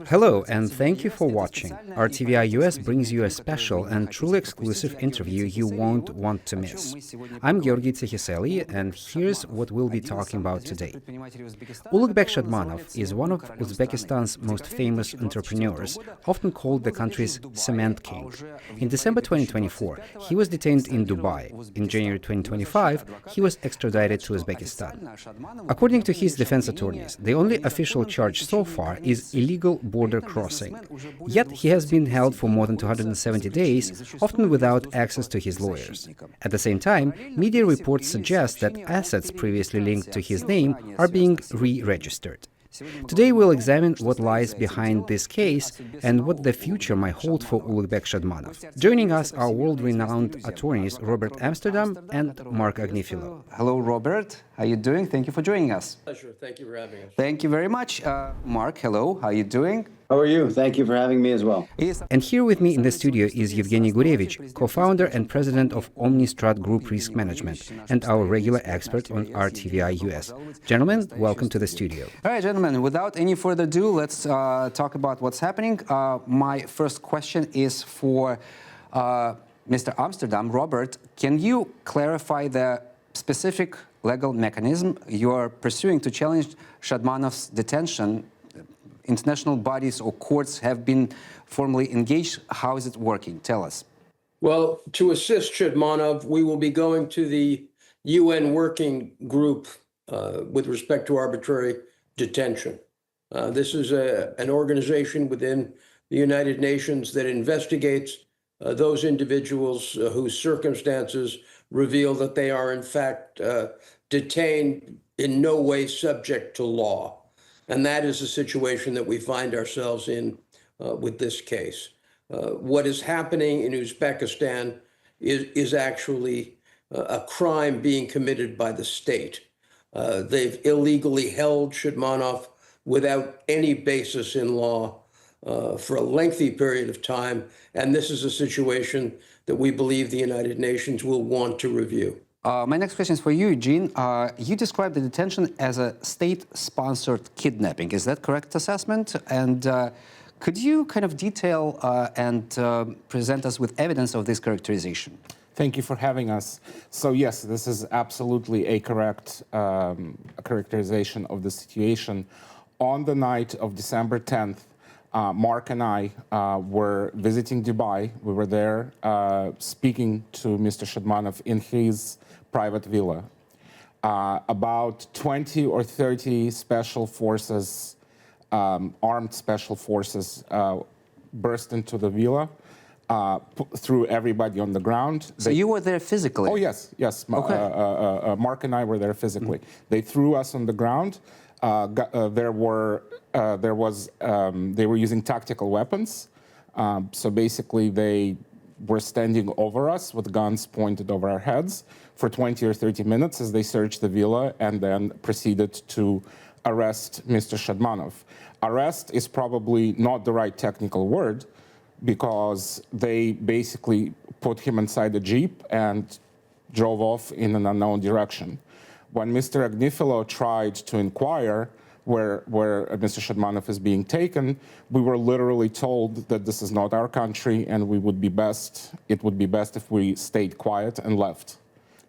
Hello, and thank you for watching. RTVI US brings you a special and truly exclusive interview you won't want to miss. I'm Georgi Tsehiseli, and here's what we'll be talking about today. Ulugbek Shadmanov is one of Uzbekistan's most famous entrepreneurs, often called the country's cement king. In December 2024, he was detained in Dubai. In January 2025, he was extradited to Uzbekistan. According to his defense attorneys, the only official charge so far is illegal border crossing. Yet he has been held for more than 270 days, often without access to his lawyers. At the same time, media reports suggest that assets previously linked to his name are being re-registered. Today we'll examine what lies behind this case and what the future might hold for Ulugbek Shadmanov. Joining us are world-renowned attorneys Robert Amsterdam and Marc Agnifilo. Hello, Robert. How are you doing? Thank you for joining us. Pleasure. Thank you for having us. Thank you very much. Marc, hello. How are you doing? How are you? Thank you for having me as well. And here with me in the studio is Evgeny Gurevich, co-founder and president of Omnistrat Group Risk Management, and our regular expert on RTVI US. Gentlemen, welcome to the studio. All right, gentlemen, without any further ado, let's talk about what's happening. My first question is for Mr. Amsterdam. Robert, can you clarify the specific legal mechanism you are pursuing to challenge Shadmanov's detention? International bodies or courts have been formally engaged. How is it working? Tell us. Well, to assist Shadmanov, we will be going to the UN working group with respect to arbitrary detention. This is an organization within the United Nations that investigates those individuals whose circumstances reveal that they are in fact detained in no way subject to law. And that is the situation that we find ourselves in with this case. What is happening in Uzbekistan is actually a crime being committed by the state. They've illegally held Shadmanov without any basis in law for a lengthy period of time. And this is a situation that we believe the United Nations will want to review. My next question is for you, Eugene. You described the detention as a state-sponsored kidnapping. Is that correct assessment? And could you kind of detail and present us with evidence of this characterization? Thank you for having us. So yes, this is absolutely a correct characterization of the situation. On the night of December 10th, Marc and I were visiting Dubai. We were there speaking to Mr. Shadmanov in his private villa. About 20 or 30 special forces, armed special forces, burst into the villa, threw everybody on the ground. So you were there physically? Oh, yes, yes. Okay. Marc and I were there physically. They threw us on the ground. They were using tactical weapons. So basically they were standing over us with guns pointed over our heads for 20 or 30 minutes as they searched the villa and then proceeded to arrest Mr. Shadmanov. Arrest is probably not the right technical word because they basically put him inside a Jeep and drove off in an unknown direction. When Mr. Agnifilo tried to inquire where Mr. Shadmanov is being taken, we were literally told that this is not our country and it would be best if we stayed quiet and left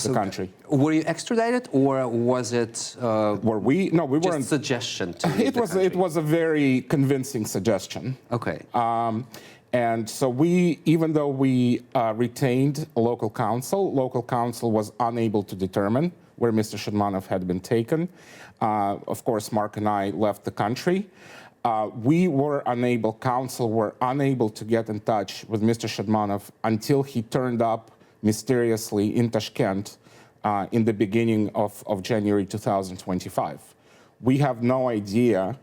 the country. Were you extradited or was it were we? No, we weren't. Just suggestion to It was a very convincing suggestion. Okay. And so even though we retained local counsel was unable to determine where Mr. Shadmanov had been taken. Of course, Marc and I left the country. Counsel were unable to get in touch with Mr. Shadmanov until he turned up mysteriously in Tashkent in the beginning of January 2025. We have no idea.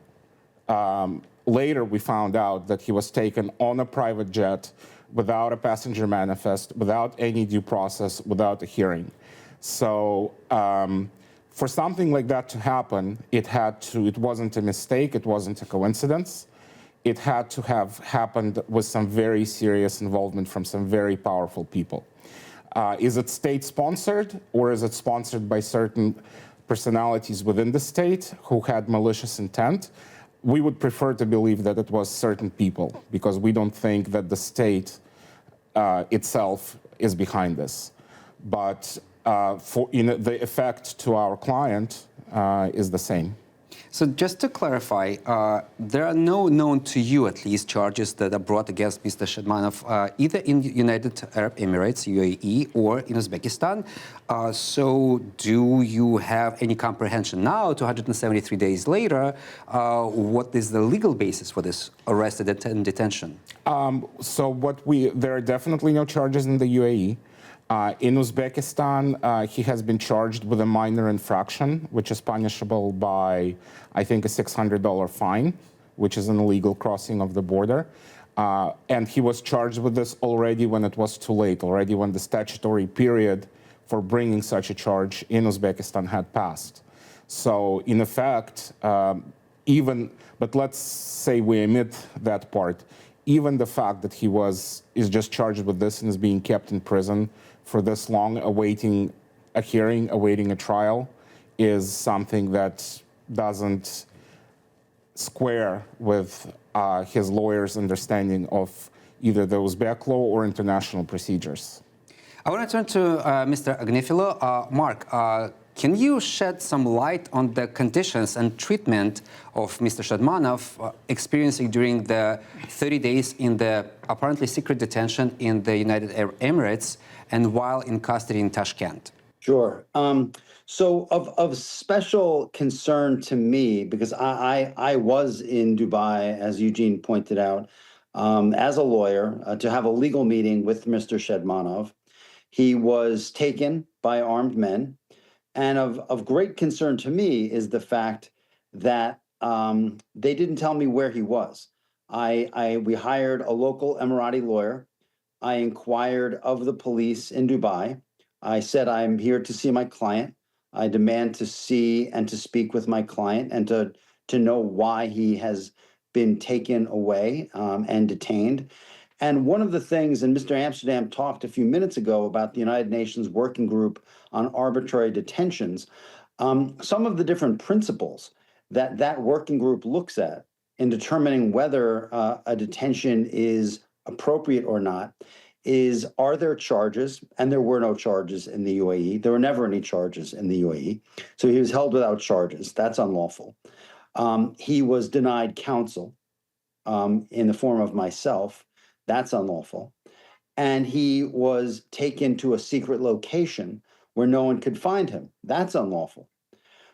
Later, we found out that he was taken on a private jet without a passenger manifest, without any due process, without a hearing. So for something like that to happen, it wasn't a mistake, it wasn't a coincidence. It had to have happened with some very serious involvement from some very powerful people. Is it state-sponsored, or is it sponsored by certain personalities within the state who had malicious intent? we would prefer to believe that it was certain people, because we don't think that the state itself is behind this. But the effect to our client is the same. So just to clarify, there are no known to you, at least, charges that are brought against Mr. Shadmanov, either in United Arab Emirates, UAE, or in Uzbekistan. So do you have any comprehension now, 273 days later, what is the legal basis for this arrest and detention? There are definitely no charges in the UAE. In Uzbekistan, he has been charged with a minor infraction, which is punishable by, I think, a $600 fine, which is an illegal crossing of the border. And he was charged with this already when it was too late, already when the statutory period for bringing such a charge in Uzbekistan had passed. So, in effect, but let's say we omit that part, even the fact that he is just charged with this and is being kept in prison for this long, awaiting a hearing, awaiting a trial, is something that doesn't square with his lawyer's understanding of either the Uzbek law or international procedures. I want to turn to Mr. Agnifilo. Marc, can you shed some light on the conditions and treatment of Mr. Shadmanov experiencing during the 30 days in the apparently secret detention in the United Arab Emirates and while in custody in Tashkent? Sure. So of special concern to me, because I was in Dubai, as Eugene pointed out, as a lawyer, to have a legal meeting with Mr. Shadmanov. He was taken by armed men. And of great concern to me is the fact that they didn't tell me where he was. We hired a local Emirati lawyer. I inquired of the police in Dubai. I said, I'm here to see my client. I demand to see and to speak with my client and to know why he has been taken away and detained. And one of the things, and Mr. Amsterdam talked a few minutes ago about the United Nations Working Group on Arbitrary Detentions, some of the different principles that working group looks at in determining whether a detention is appropriate or not is, are there charges? And there were no charges in the UAE. There were never any charges in the UAE. So he was held without charges. That's unlawful. He was denied counsel in the form of myself. That's unlawful. And he was taken to a secret location where no one could find him. That's unlawful.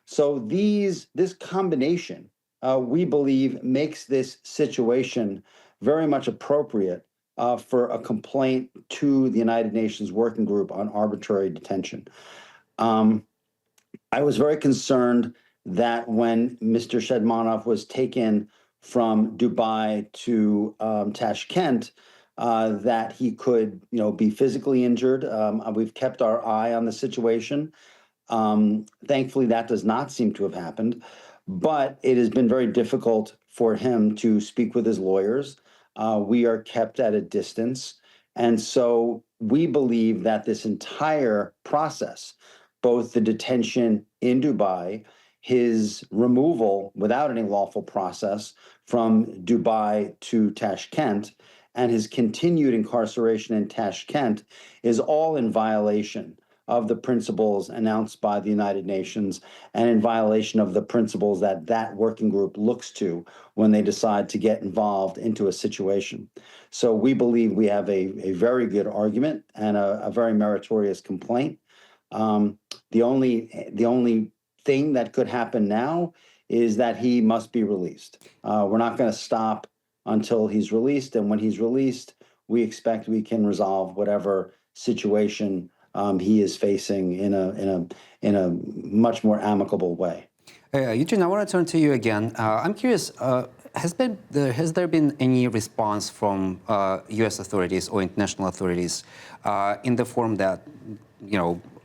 So this combination, we believe, makes this situation very much appropriate for a complaint to the United Nations Working Group on Arbitrary Detention. I was very concerned that when Mr. Shadmanov was taken from Dubai to Tashkent, that he could, be physically injured. We've kept our eye on the situation. Thankfully, that does not seem to have happened, but it has been very difficult for him to speak with his lawyers. We are kept at a distance. And so we believe that this entire process, both the detention in Dubai, his removal without any lawful process from Dubai to Tashkent, and his continued incarceration in Tashkent is all in violation of the principles announced by the United Nations and in violation of the principles that working group looks to when they decide to get involved into a situation. So we believe we have a very good argument and a very meritorious complaint. The only thing that could happen now is that he must be released. We're not going to stop until he's released, and when he's released, we expect we can resolve whatever situation he is facing in a much more amicable way. Eugene, I want to turn to you again. I'm curious, has there been any response from U.S. authorities or international authorities in the form that,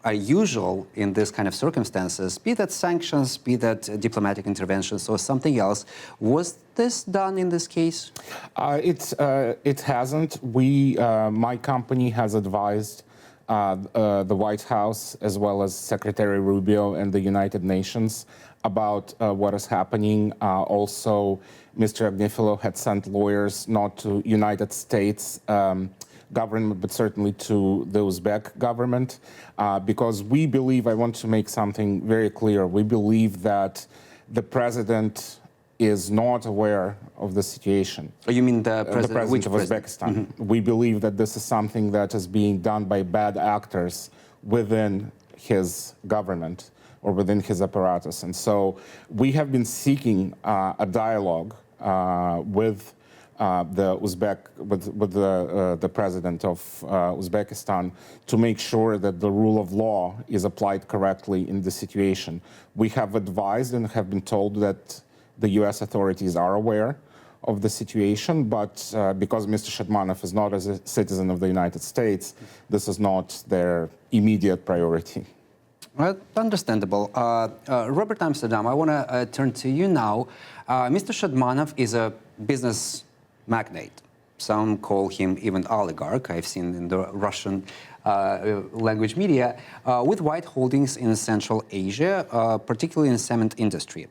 are usual in this kind of circumstances, be that sanctions, be that diplomatic interventions or something else? Was this done in this case? It hasn't. My company has advised the White House as well as Secretary Rubio and the United Nations about what is happening. Also, Mr. Agnifilo had sent lawyers not to United States government, but certainly to the Uzbek government, because we believe, I want to make something very clear, we believe that the president is not aware of the situation. Oh, you mean the president, of Uzbekistan. Mm-hmm. We believe that this is something that is being done by bad actors within his government or within his apparatus. And so we have been seeking a dialogue with the president of Uzbekistan to make sure that the rule of law is applied correctly in the situation. We have advised and have been told that the U.S. authorities are aware of the situation, but because Mr. Shadmanov is not a citizen of the United States, this is not their immediate priority. Well, understandable. Robert Amsterdam, I want to turn to you now. Mr. Shadmanov is a business magnate. Some call him even oligarch, I've seen in the Russian language media, with wide holdings in Central Asia, particularly in the cement industry.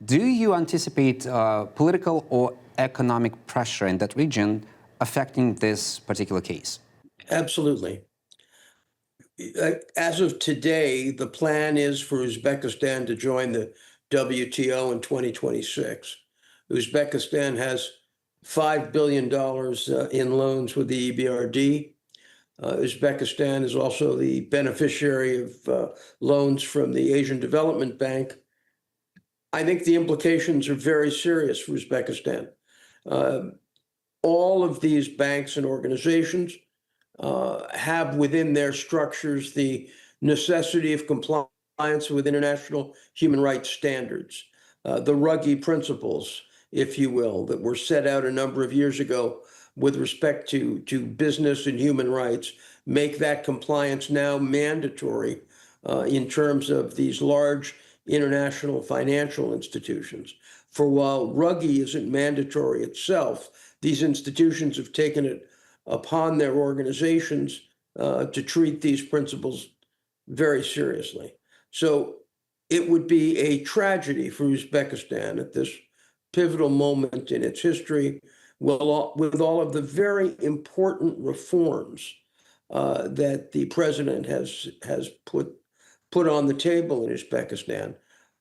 Do you anticipate political or economic pressure in that region affecting this particular case? Absolutely. As of today, the plan is for Uzbekistan to join the WTO in 2026. Uzbekistan has $5 billion in loans with the EBRD. Uzbekistan is also the beneficiary of loans from the Asian Development Bank. I think the implications are very serious for Uzbekistan. All of these banks and organizations have within their structures the necessity of compliance with international human rights standards, the Ruggie principles, if you will, that were set out a number of years ago with respect to business and human rights, make that compliance now mandatory in terms of these large international financial institutions. For while Ruggie isn't mandatory itself, these institutions have taken it upon their organizations to treat these principles very seriously. So it would be a tragedy for Uzbekistan at this pivotal moment in its history, with all of the very important reforms that the president has put on the table in Uzbekistan,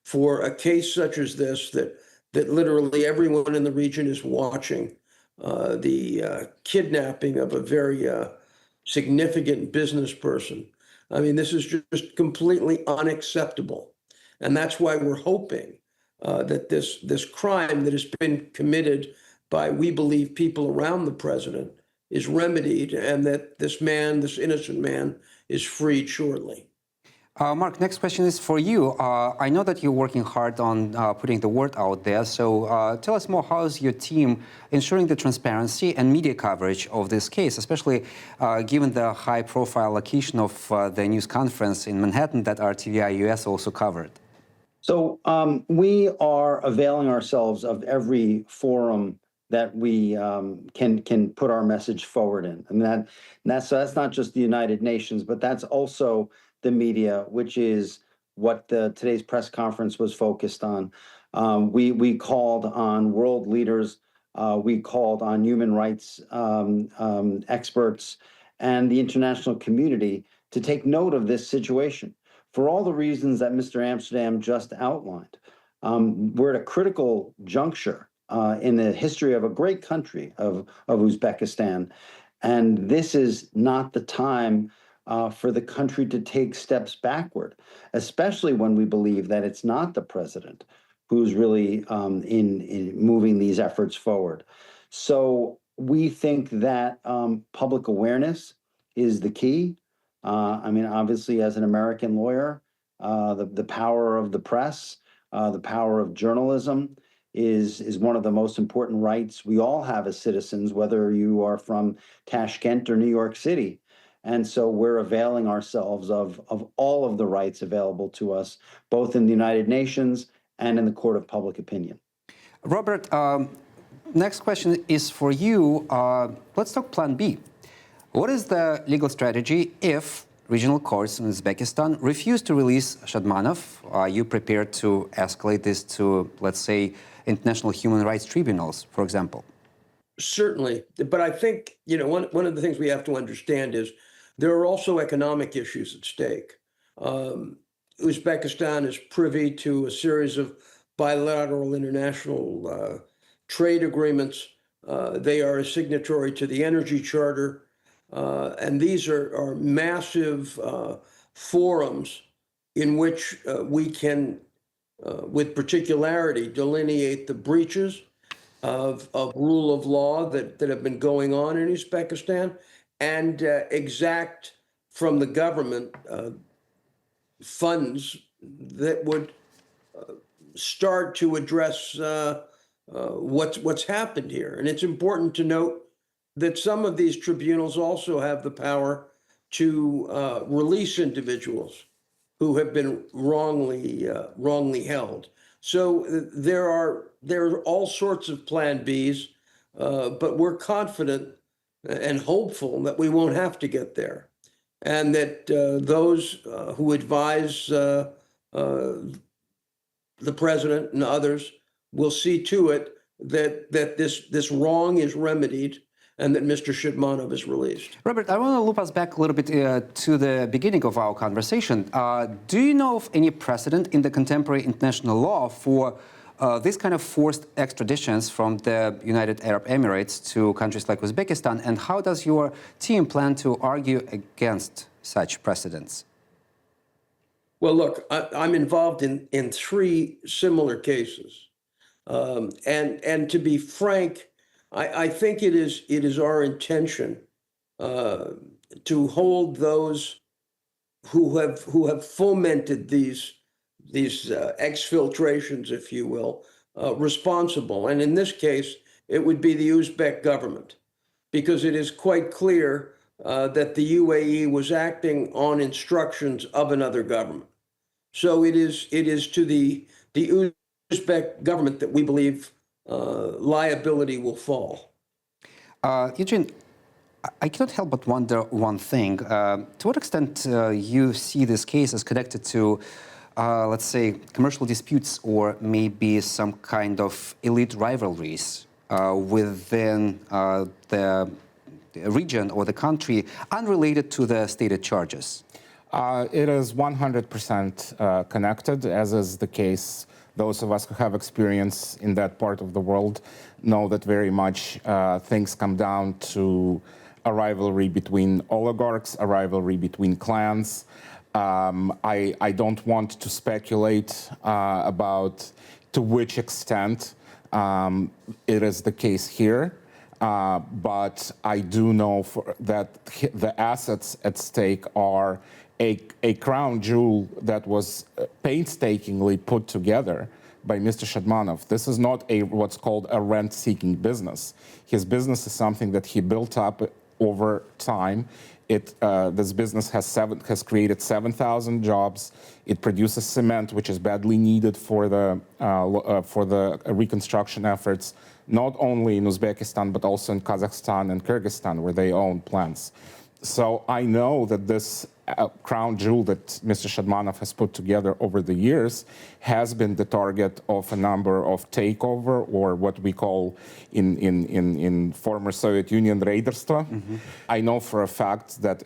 for a case such as this that literally everyone in the region is watching, the kidnapping of a very significant business person. I mean, this is just completely unacceptable. And that's why we're hoping that this crime that has been committed by, we believe, people around the president is remedied, and that this man, this innocent man, is freed shortly. Marc, next question is for you. I know that you're working hard on putting the word out there, so tell us more, how is your team ensuring the transparency and media coverage of this case, especially given the high-profile location of the news conference in Manhattan that RTVI US also covered? So we are availing ourselves of every forum that we can put our message forward in. And that's not just the United Nations, but that's also the media, which is what today's press conference was focused on. We called on world leaders, we called on human rights experts and the international community to take note of this situation for all the reasons that Mr. Amsterdam just outlined. We're at a critical juncture in the history of a great country of Uzbekistan, and this is not the time for the country to take steps backward, especially when we believe that it's not the president who's really in moving these efforts forward. So we think that public awareness is the key. I mean, obviously, as an American lawyer, the power of the press, the power of journalism is one of the most important rights we all have as citizens, whether you are from Tashkent or New York City. And so we're availing ourselves of all of the rights available to us, both in the United Nations and in the court of public opinion. Robert, next question is for you. Let's talk Plan B. What is the legal strategy if regional courts in Uzbekistan refused to release Shadmanov. Are you prepared to escalate this to, let's say, international human rights tribunals, for example? Certainly. But I think, one of the things we have to understand is there are also economic issues at stake. Uzbekistan is privy to a series of bilateral international trade agreements. They are a signatory to the Energy Charter. And these are massive forums in which we can, with particularity, delineate the breaches of rule of law that have been going on in Uzbekistan and exact from the government funds that would start to address what's happened here. And it's important to note that some of these tribunals also have the power to release individuals who have been wrongly held. So there are all sorts of plan Bs, but we're confident and hopeful that we won't have to get there, and that those who advise the president and others will see to it that this wrong is remedied and that Mr. Shadmanov is released. Robert, I want to loop us back a little bit to the beginning of our conversation. Do you know of any precedent in the contemporary international law for this kind of forced extraditions from the United Arab Emirates to countries like Uzbekistan, and how does your team plan to argue against such precedents? Well, look, I'm involved in 3 similar cases. And to be frank, I think it is our intention to hold those who have fomented these exfiltrations, if you will, responsible. And in this case, it would be the Uzbek government, because it is quite clear that the UAE was acting on instructions of another government. So it is to the Uzbek government that we believe liability will fall. Eugene, I cannot help but wonder one thing. To what extent you see this case as connected to, let's say, commercial disputes or maybe some kind of elite rivalries within the region or the country unrelated to the stated charges? It is 100% connected, as is the case. Those of us who have experience in that part of the world know that very much things come down to a rivalry between oligarchs, a rivalry between clans. I don't want to speculate about to which extent it is the case here, but I do know that the assets at stake are a crown jewel that was painstakingly put together by Mr. Shadmanov. This is not what's called a rent-seeking business. His business is something that he built up over time. This business has created 7,000 jobs. It produces cement, which is badly needed for the reconstruction efforts, not only in Uzbekistan but also in Kazakhstan and Kyrgyzstan, where they own plants. So I know that this crown jewel that Mr. Shadmanov has put together over the years has been the target of a number of takeover, or what we call in former Soviet Union raiderstva. Mm-hmm. I know for a fact that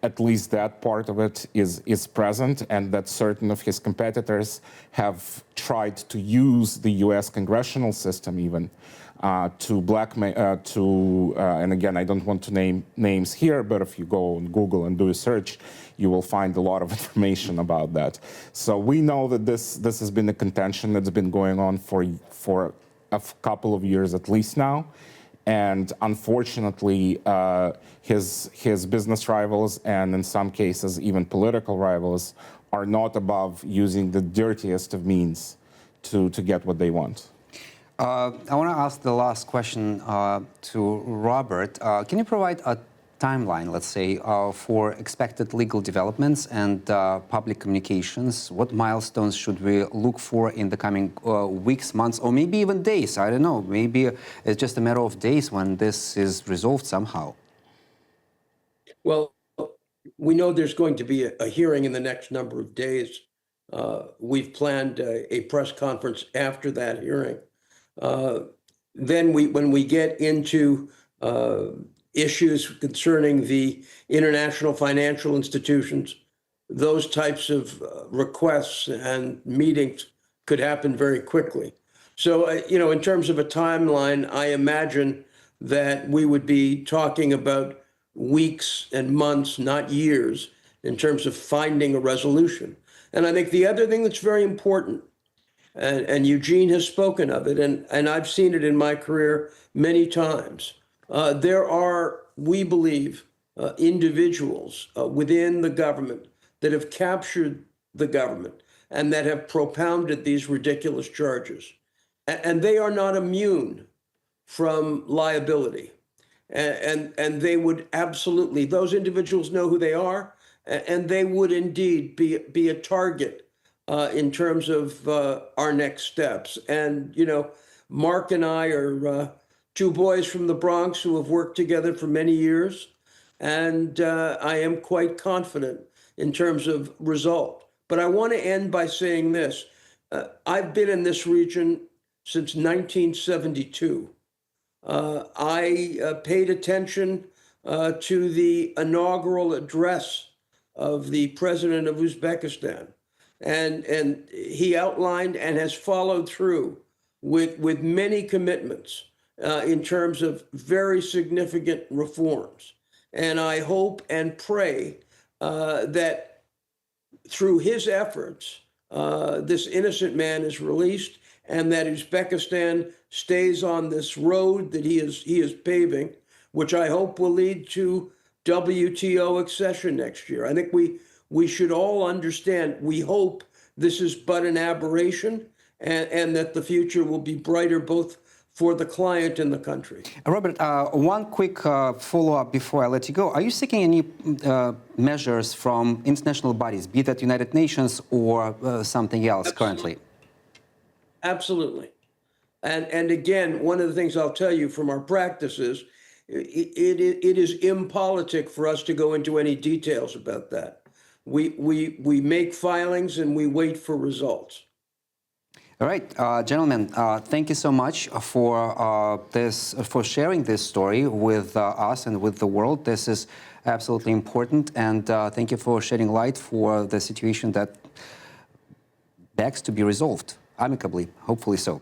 at least that part of it is present, and that certain of his competitors have tried to use the US congressional system even to blackmail, and again, I don't want to name names here, but if you go on Google and do a search, you will find a lot of information about that. So we know that this has been a contention that's been going on for a couple of years at least now. And unfortunately, his business rivals, and in some cases even political rivals, are not above using the dirtiest of means to get what they want. I want to ask the last question to Robert. Can you provide a timeline, let's say, for expected legal developments and public communications? What milestones should we look for in the coming weeks, months, or maybe even days? I don't know. Maybe it's just a matter of days when this is resolved somehow. Well, we know there's going to be a hearing in the next number of days. We've planned a press conference after that hearing. Then when we get into issues concerning the international financial institutions, those types of requests and meetings could happen very quickly. So, in terms of a timeline, I imagine that we would be talking about weeks and months, not years, in terms of finding a resolution. And I think the other thing that's very important, and Eugene has spoken of it, and I've seen it in my career many times, there are, we believe, individuals within the government that have captured the government and that have propounded these ridiculous charges. And they are not immune from liability. And they would absolutely, those individuals know who they are, and they would indeed be a target in terms of our next steps. And, Marc and I are two boys from the Bronx who have worked together for many years. And I am quite confident in terms of result. But I want to end by saying this. I've been in this region since 1972. I paid attention to the inaugural address of the president of Uzbekistan. And he outlined and has followed through with many commitments in terms of very significant reforms. And I hope and pray that through his efforts, this innocent man is released, and that Uzbekistan stays on this road that he is paving, which I hope will lead to WTO accession next year. I think we should all understand, we hope this is but an aberration, and that the future will be brighter both for the client and the country. Robert, one quick follow-up before I let you go. Are you seeking any measures from international bodies, be that United Nations or something else currently? Absolutely. And again, one of the things I'll tell you from our practice is it is impolitic for us to go into any details about that. We make filings and we wait for results. All right, gentlemen, thank you so much for sharing this story with us and with the world. This is absolutely important, and thank you for shedding light for the situation that begs to be resolved amicably, hopefully so.